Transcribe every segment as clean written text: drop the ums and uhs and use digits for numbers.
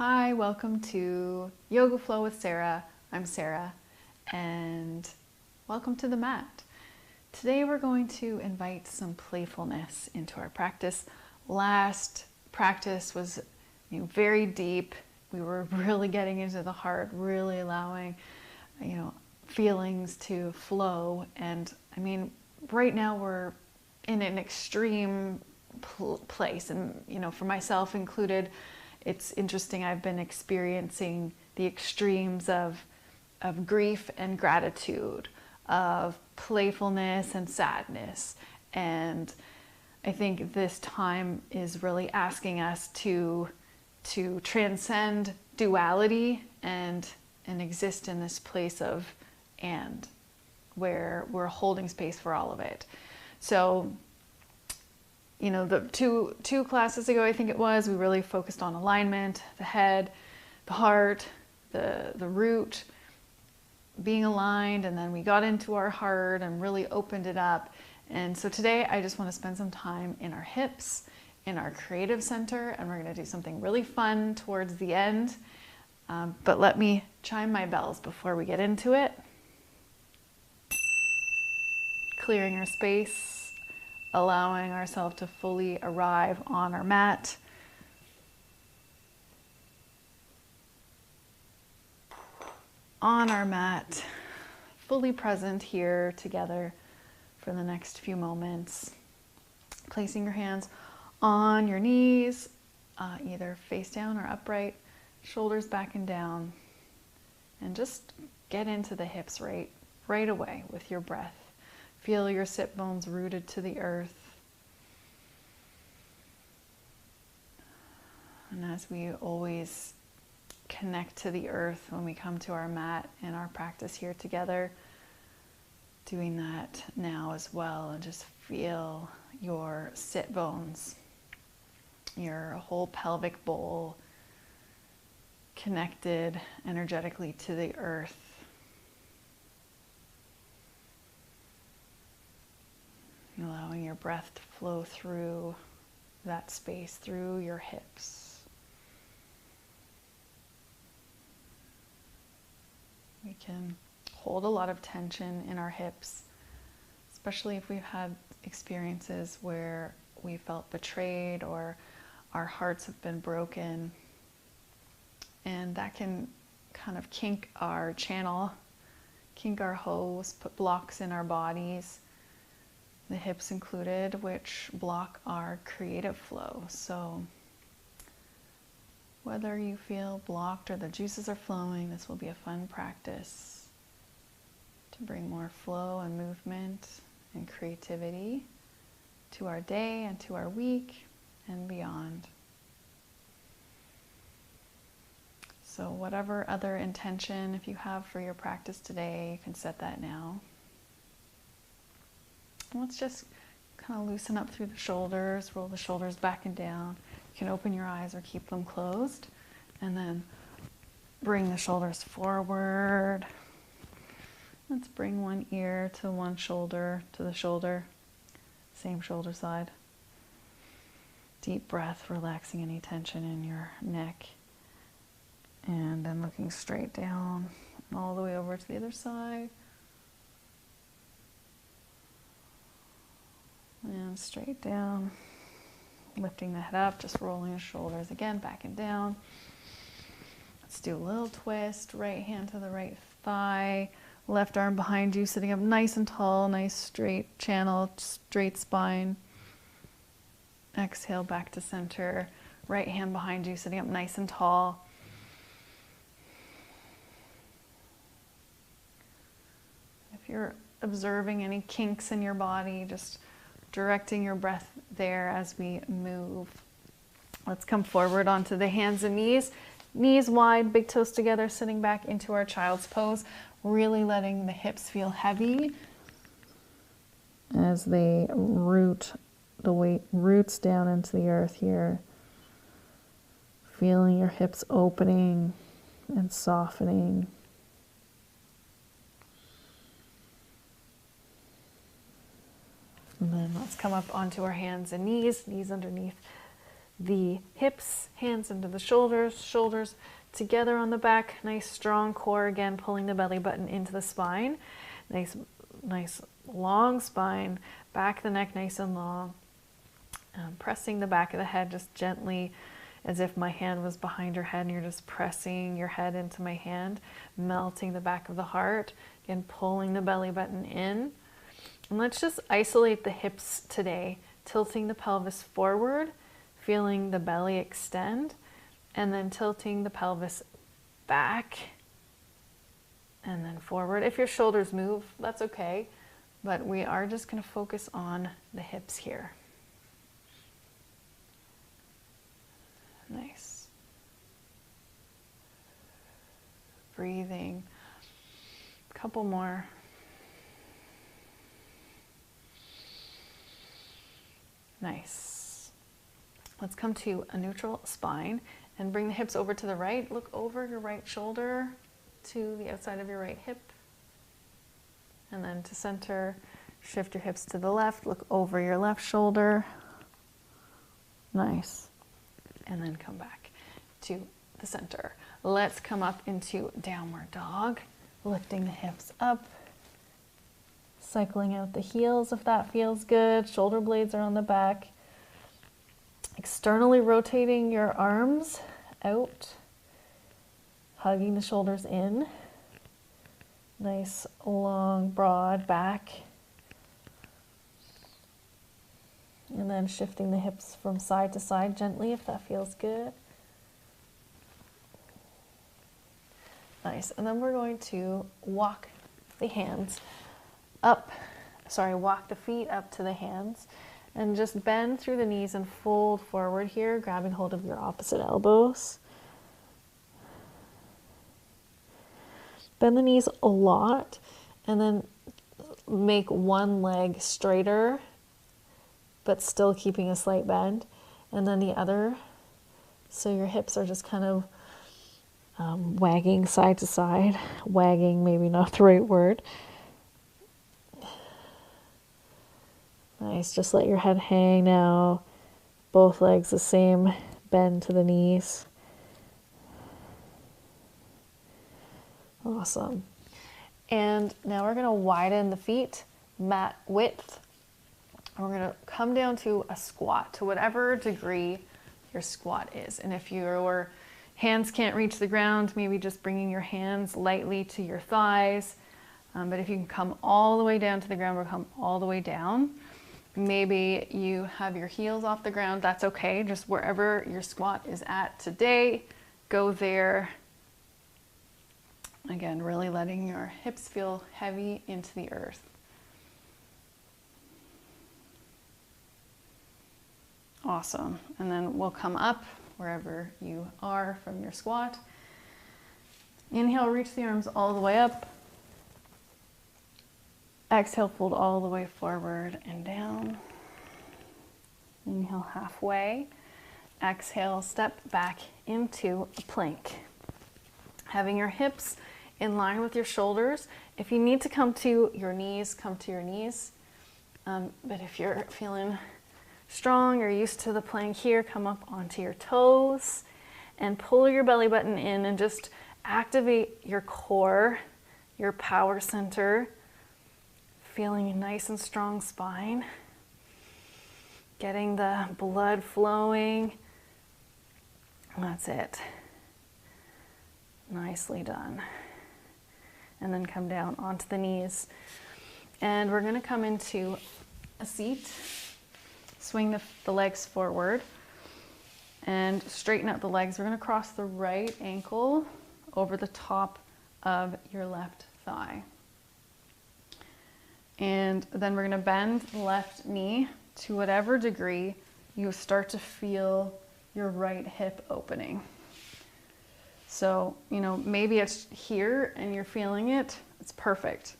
Hi, welcome to Yoga Flow with Sara. I'm Sara, and welcome to the mat. Today we're going to invite some playfulness into our practice. Last practice was very deep. We were really getting into the heart, really allowing feelings to flow. And I mean, right now we're in an extreme place, and for myself included, it's interesting. I've been experiencing the extremes of grief and gratitude, of playfulness and sadness. And I think this time is really asking us to transcend duality and exist in this place of and, where we're holding space for all of it. So the two classes ago, I think it was, we really focused on alignment, the head, the heart, the root, being aligned, and then we got into our heart and really opened it up. And so today I just want to spend some time in our hips, in our creative center, and we're going to do something really fun towards the end. But let me chime my bells before we get into it. Clearing our space, allowing ourselves to fully arrive on our mat. On our mat, fully present here together for the next few moments. Placing your hands on your knees, either face down or upright, shoulders back and down. And just get into the hips right away with your breath. Feel your sit bones rooted to the earth. And as we always connect to the earth when we come to our mat in our practice here together, doing that now as well, and just feel your sit bones, your whole pelvic bowl connected energetically to the earth. Allowing your breath to flow through that space, through your hips. We can hold a lot of tension in our hips, especially if we've had experiences where we felt betrayed or our hearts have been broken. And that can kind of kink our channel, kink our hose, put blocks in our bodies, the hips included, which block our creative flow. So whether you feel blocked or the juices are flowing, this will be a fun practice to bring more flow and movement and creativity to our day and to our week and beyond. So whatever other intention, if you have for your practice today, you can set that now. Let's just kind of loosen up through the shoulders, roll the shoulders back and down. You can open your eyes or keep them closed, and then bring the shoulders forward. Let's bring one ear to one shoulder, to the shoulder, same shoulder side. Deep breath, relaxing any tension in your neck. And then looking straight down, all the way over to the other side. And straight down, lifting the head up, just rolling the shoulders again, back and down. Let's do a little twist, right hand to the right thigh, left arm behind you, sitting up nice and tall, nice straight channel, straight spine. Exhale back to center, right hand behind you, sitting up nice and tall. If you're observing any kinks in your body, just directing your breath there as we move. Let's come forward onto the hands and knees. Knees wide, big toes together, sitting back into our child's pose. Really letting the hips feel heavy as they root, the weight roots down into the earth here. Feeling your hips opening and softening. And then let's come up onto our hands and knees underneath the hips, hands into the shoulders, shoulders together on the back. Nice strong core, again, pulling the belly button into the spine. Nice long spine, back of the neck nice and long. Pressing the back of the head just gently, as if my hand was behind your head and you're just pressing your head into my hand, melting the back of the heart, again, pulling the belly button in. And let's just isolate the hips today, tilting the pelvis forward, feeling the belly extend, and then tilting the pelvis back and then forward. If your shoulders move, that's okay, but we are just going to focus on the hips here. Nice. Breathing. A couple more. Nice. Let's come to a neutral spine and bring the hips over to the right. Look over your right shoulder to the outside of your right hip. And then to center, shift your hips to the left. Look over your left shoulder. Nice. And then come back to the center. Let's come up into downward dog, lifting the hips up, cycling out the heels if that feels good. Shoulder blades are on the back. Externally rotating your arms out, hugging the shoulders in. Nice, long, broad back. And then shifting the hips from side to side gently if that feels good. Nice. And then we're going to walk the hands up, walk the feet up to the hands and just bend through the knees and fold forward here, grabbing hold of your opposite elbows. Bend the knees a lot and then make one leg straighter but still keeping a slight bend, and then the other, so your hips are just kind of wagging side to side. Wagging, maybe not the right word. Nice, just let your head hang now. Both legs the same bend to the knees. Awesome. And now we're going to widen the feet, mat width. And we're going to come down to a squat, to whatever degree your squat is. And if your hands can't reach the ground, maybe just bringing your hands lightly to your thighs. But if you can come all the way down to the ground, or come all the way down. Maybe you have your heels off the ground, that's okay. Just wherever your squat is at today, go there. Again, really letting your hips feel heavy into the earth. Awesome. And then we'll come up wherever you are from your squat. Inhale, reach the arms all the way up. Exhale, fold all the way forward and down. Inhale, halfway. Exhale, step back into a plank. Having your hips in line with your shoulders. If you need to come to your knees, come to your knees. But if you're feeling strong or used to the plank here, come up onto your toes and pull your belly button in and just activate your core, your power center, feeling a nice and strong spine, getting the blood flowing. That's it. Nicely done. And then come down onto the knees. And we're going to come into a seat. Swing the legs forward and straighten out the legs. We're going to cross the right ankle over the top of your left thigh. And then we're going to bend the left knee to whatever degree you start to feel your right hip opening. So, maybe it's here and you're feeling it. It's perfect.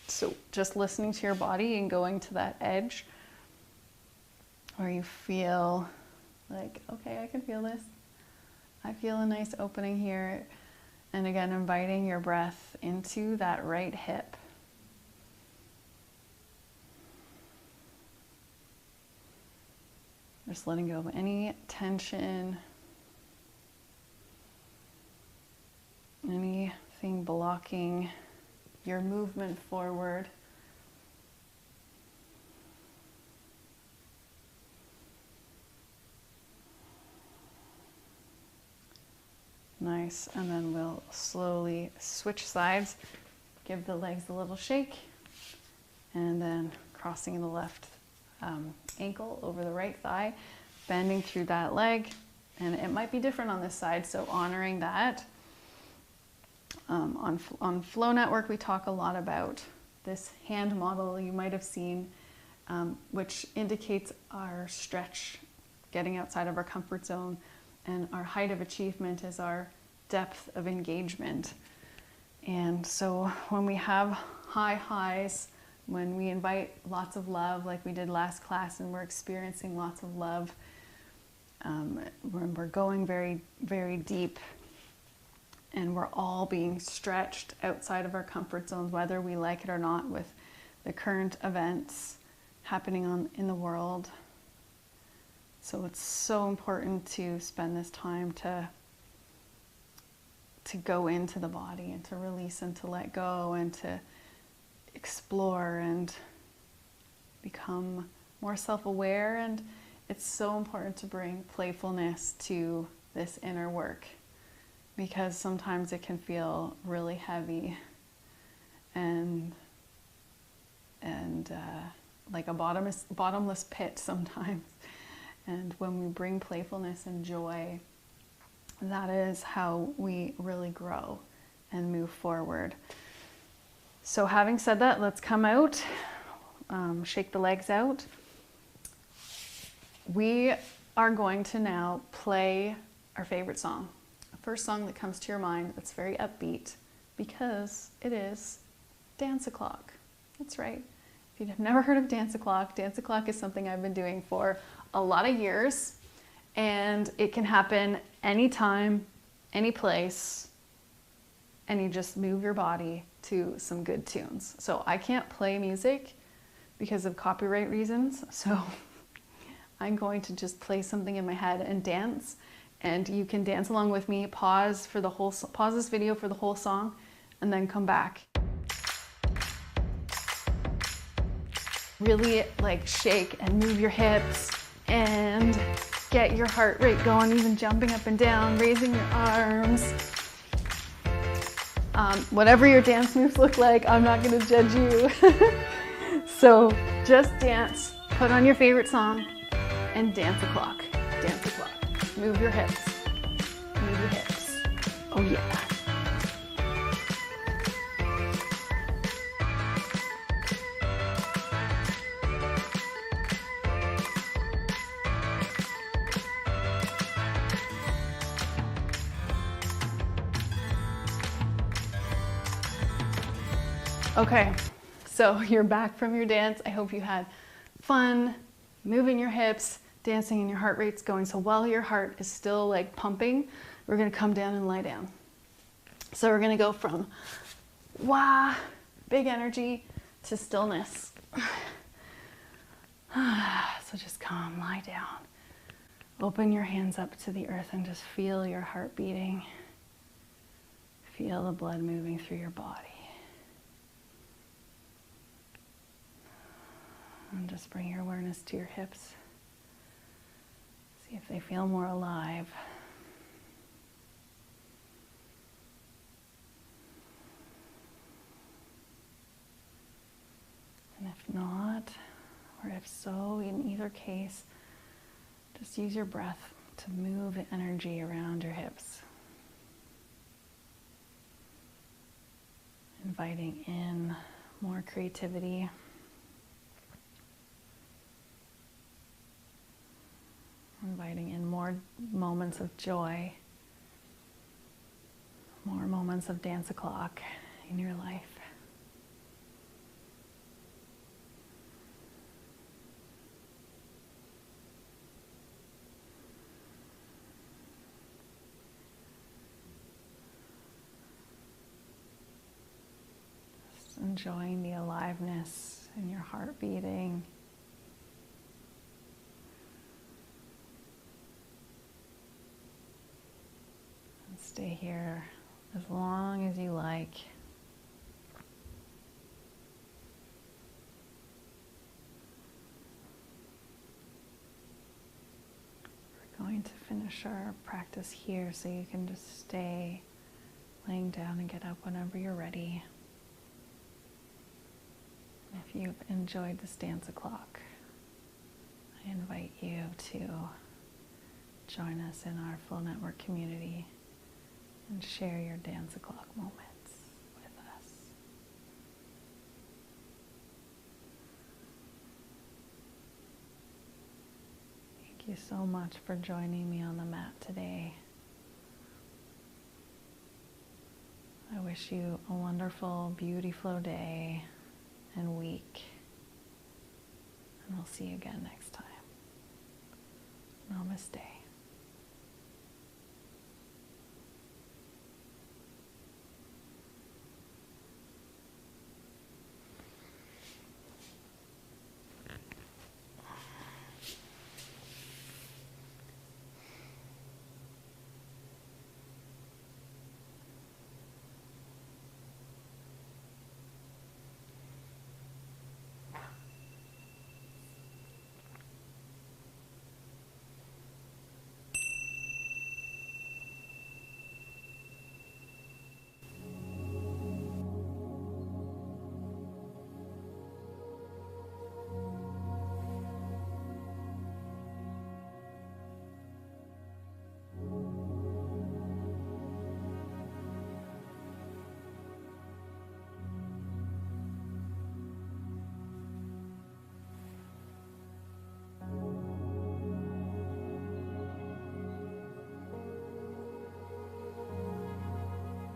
So just listening to your body and going to that edge where you feel like, okay, I can feel this. I feel a nice opening here. And again, inviting your breath into that right hip. Just letting go of any tension, anything blocking your movement forward. Nice, and then we'll slowly switch sides, give the legs a little shake, and then crossing the left ankle over the right thigh, bending through that leg, and it might be different on this side, so honoring that. On Flow Network, we talk a lot about this hand model you might have seen, which indicates our stretch, getting outside of our comfort zone, and our height of achievement is our depth of engagement. And so when we have high highs, when we invite lots of love like we did last class and we're experiencing lots of love, when we're going very, very deep and we're all being stretched outside of our comfort zones, whether we like it or not, with the current events happening in the world. So it's so important to spend this time to go into the body and to release and to let go and to explore and become more self-aware. And it's so important to bring playfulness to this inner work, because sometimes it can feel really heavy and like a bottomless pit sometimes. And when we bring playfulness and joy, that is how we really grow and move forward. So having said that, let's come out, shake the legs out. We are going to now play our favorite song. The first song that comes to your mind that's very upbeat, because it is DanceOClock. That's right. If you've never heard of DanceOClock, DanceOClock is something I've been doing for a lot of years, and it can happen anytime, any place, and you just move your body to some good tunes. So I can't play music because of copyright reasons, so I'm going to just play something in my head and dance, and you can dance along with me. Pause this video for the whole song, and then come back. Really like shake and move your hips and get your heart rate going, even jumping up and down, raising your arms. Whatever your dance moves look like, I'm not going to judge you. So just dance, put on your favorite song, and DanceOClock. DanceOClock. Move your hips. Move your hips. Oh yeah. Okay, so you're back from your dance. I hope you had fun moving your hips, dancing, and your heart rate's going. So while your heart is still like pumping, we're gonna come down and lie down. So we're gonna go from wah, big energy, to stillness. So just come, lie down. Open your hands up to the earth and just feel your heart beating. Feel the blood moving through your body. And just bring your awareness to your hips. See if they feel more alive. And if not, or if so, in either case, just use your breath to move the energy around your hips. Inviting in more creativity. Inviting in more moments of joy, more moments of DanceOClock in your life. Just enjoying the aliveness in your heart beating. stay here as long as you like. We're going to finish our practice here, so you can just stay laying down and get up whenever you're ready. If you've enjoyed this DanceOClock, I invite you to join us in our Flow Network community and share your DanceOClock moments with us. Thank you so much for joining me on the mat today. I wish you a wonderful Beauty Flow day and week, and we'll see you again next time. Namaste.